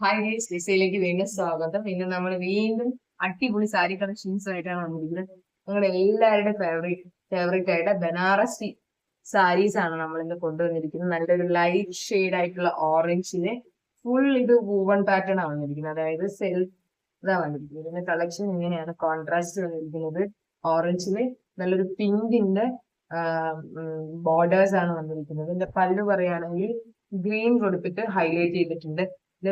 Hi guys, ലിസയിലേക്ക് വീണ്ടും സ്വാഗതം. ഇന്ന് നമ്മൾ വീണ്ടും അടിപൊളി സാരി കളക്ഷൻസ് ആയിട്ടാണ് വന്നിരിക്കുന്നത്. നിങ്ങളുടെ എല്ലാവരുടെയും ഫേവറേറ്റ് ആയിട്ട് ബനാറസി സാരീസ് ആണ് നമ്മൾ ഇന്ന് കൊണ്ടുവന്നിരിക്കുന്നത്. നല്ലൊരു ലൈറ്റ് ഷെയ്ഡ് ആയിട്ടുള്ള ഓറഞ്ചിന് ഫുൾ ഇത് വൂവൺ പാറ്റേൺ ആണ് വന്നിരിക്കുന്നത്. അതായത് സെൽഫ് ഇതാ വന്നിരിക്കുന്നത്. ഇതിന്റെ കളക്ഷൻ ഇങ്ങനെയാണ് കോൺട്രാസ്റ്റ് വന്നിരിക്കുന്നത്. ഓറഞ്ചിന് നല്ലൊരു പിങ്കിന്റെ ബോർഡേഴ്സ് ആണ് വന്നിരിക്കുന്നത്. ഇതിന്റെ പല്ല് പറയുകയാണെങ്കിൽ ഗ്രീൻ കൊടുത്തിട്ട് ഹൈലൈറ്റ് ചെയ്തിട്ടുണ്ട്.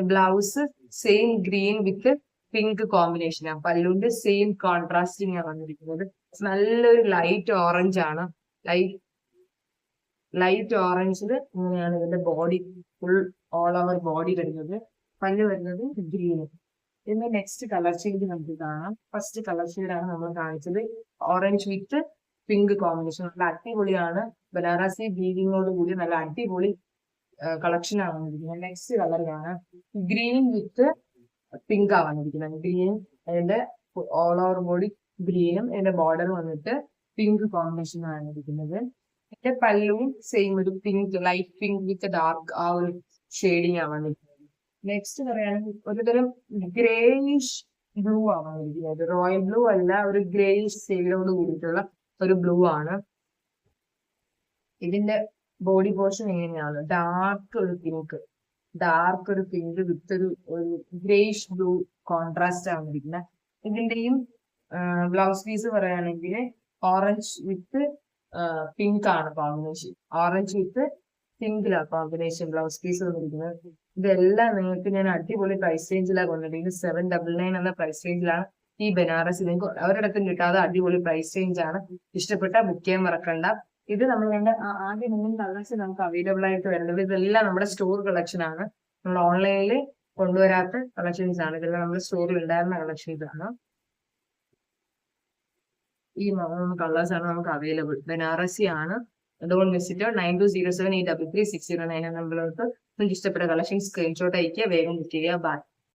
ബ്ലൗസ് സെയിം ഗ്രീൻ വിത്ത് പിങ്ക് കോമ്പിനേഷൻ ആണ്. പല്ലുവിന്റെ സെയിം കോൺട്രാസ്റ്റിംഗ് ആണ് വന്നിരിക്കുന്നത്. നല്ലൊരു ലൈറ്റ് ഓറഞ്ച് ആണ്. ലൈറ്റ് ഓറഞ്ചിൽ ഇങ്ങനെയാണ് ഇതിന്റെ body full all over body വരുന്നത്. പല്ല് വരുന്നത് ഗ്രീൻ. ഇതിന്റെ നെക്സ്റ്റ് കളർ ഷെയ്ഡ് നമുക്ക് കാണാം. ഫസ്റ്റ് കളർ ഷെയ്ഡാണ് നമ്മൾ കാണിച്ചത്. Orange with pink combination. നല്ല അടിപൊളിയാണ്. ബനാറസി വീവിങ്ങോട് കൂടി നല്ല അടിപൊളി കളക്ഷൻ ആണ് വന്നിരിക്കുന്നത്. നെക്സ്റ്റ് കളർ കാണാം. ഗ്രീൻ വിത്ത് പിങ്ക് ആണ് വന്നിരിക്കുന്നത്. ഗ്രീൻ അതിന്റെ ഓൾ ഓവർ ബോഡി ഗ്രീനും അതിന്റെ ബോർഡർ വന്നിട്ട് പിങ്ക് കോമ്പിനേഷൻ ആണ് വന്നിരിക്കുന്നത്. ഇതിന്റെ പല്ലുവും സെയിം ഒരു പിങ്ക്, ലൈറ്റ് പിങ്ക് വിത്ത് ഡാർക്ക് ആ ഒരു ഷെയ്ഡിങ് ആണ് വന്നിരിക്കുന്നത്. നെക്സ്റ്റ് പറയുകയാണെങ്കിൽ ഒരുതരം ഗ്രേയിഷ് ബ്ലൂ ആണ് വന്നിരിക്കുന്നത്. റോയൽ ബ്ലൂ അല്ല, ഒരു ഗ്രേയിഷ് ഷെയ്ഡോട് കൂടിയിട്ടുള്ള ഒരു ബ്ലൂ ആണ്. ഇതിന്റെ ബോഡി പോർഷൻ എങ്ങനെയാണ്? ഡാർക്ക് ഒരു പിങ്ക് വിത്ത് ഒരു ഗ്രേയിഷ് ബ്ലൂ കോൺട്രാസ്റ്റ് ആണ് ഇരിക്കുന്നത്. ഇതിന്റെയും ബ്ലൗസ് പീസ് പറയുകയാണെങ്കിൽ ഓറഞ്ച് വിത്ത് പിങ്ക് ആണ് കോമ്പിനേഷൻ. ഓറഞ്ച് വിത്ത് പിങ്കിലാണ് കോമ്പിനേഷൻ ബ്ലൗസ് പീസ് വന്നിരിക്കുന്നത്. ഇതെല്ലാം നിങ്ങൾക്ക് ഞാൻ അടിപൊളി പ്രൈസ് റേഞ്ചിലാണ് കൊണ്ടിരിക്കുന്നത്. 799 എന്ന പ്രൈസ് റേഞ്ചിലാണ് ഈ ബനാറസ്. നിങ്ങൾക്ക് ഒരിടത്തും കിട്ടാതെ അടിപൊളി പ്രൈസ് റേഞ്ച് ആണ്. ഇഷ്ടപ്പെട്ട ബുക്ക് ചെയ്യാൻ മറക്കണ്ട. ഇത് നമ്മൾ ആദ്യം 3 കളേഴ്സ് നമുക്ക് അവൈലബിൾ ആയിട്ട് വരുന്നത്. ഇതെല്ലാം നമ്മുടെ സ്റ്റോർ കളക്ഷൻ ആണ്. നമ്മൾ ഓൺലൈനിൽ കൊണ്ടുവരാത്ത കളക്ഷൻസ് ആണ്. ഇതെല്ലാം നമ്മുടെ സ്റ്റോറിൽ ഉണ്ടായിരുന്ന കളക്ഷൻസ് ആണ്. ഈ 3 കളേഴ്സ് ആണ് നമുക്ക് അവൈലബിൾ. ബനാറസി ആണ്. Don't miss it. 9207833609 നമ്പറിലോട്ട് നിങ്ങൾക്ക് ഇഷ്ടപ്പെട്ട കളക്ഷൻ സ്ക്രീൻഷോട്ട് അയക്കുക. വേഗം ബുക്ക് ചെയ്യുക. ബൈ.